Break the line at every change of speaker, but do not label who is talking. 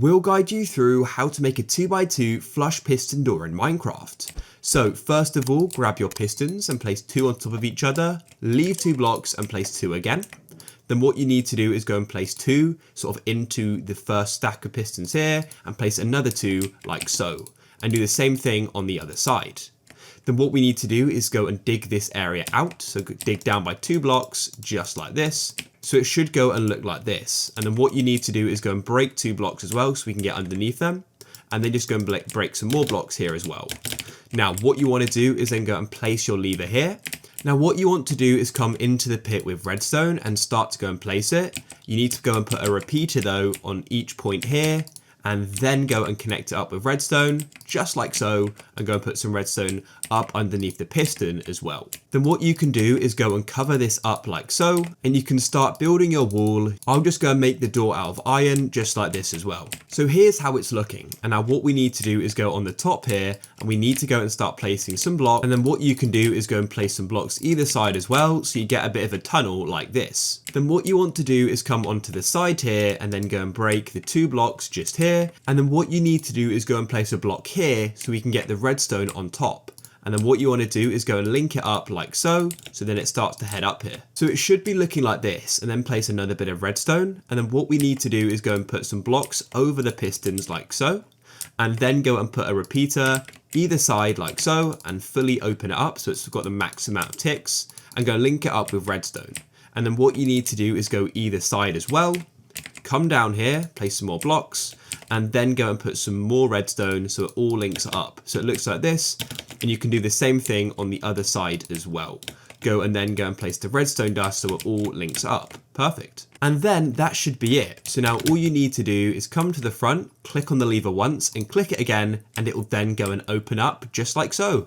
we'll guide you through how to make a 2x2 flush piston door in Minecraft. So first of all, grab your pistons and place 2 on top of each other, leave 2 blocks and place 2 again. Then what you need to do is go and place 2 sort of into the first stack of pistons here and place another 2 like so, and do the same thing on the other side. Then what we need to do is go and dig this area out. So dig down by 2 blocks, just like this. So it should go and look like this. And then what you need to do is go and break 2 blocks as well so we can get underneath them. And then just go and break some more blocks here as well. Now what you want to do is then go and place your lever here. Now what you want to do is come into the pit with redstone and start to go and place it. You need to go and put a repeater though on each point here, and then go and connect it up with redstone, just like so, and go and put some redstone up underneath the piston as well. Then what you can do is go and cover this up like so, and you can start building your wall. I'll just go and make the door out of iron, just like this as well. So here's how it's looking. And now what we need to do is go on the top here, and we need to go and start placing some blocks. And then what you can do is go and place some blocks either side as well, so you get a bit of a tunnel like this. Then what you want to do is come onto the side here, and then go and break the 2 blocks just here. And then what you need to do is go and place a block here so we can get the redstone on top. And then what you want to do is go and link it up like so then it starts to head up here. So it should be looking like this, and then place another bit of redstone. And then what we need to do is go and put some blocks over the pistons like so, and then go and put a repeater either side like so, and fully open it up so it's got the max amount of ticks, and go link it up with redstone. And then what you need to do is go either side as well, come down here, place some more blocks, and then go and put some more redstone so it all links up. So it looks like this, and you can do the same thing on the other side as well. Go and place the redstone dust so it all links up. Perfect. And then that should be it. So now all you need to do is come to the front, click on the lever once and click it again, and it will then go and open up just like so.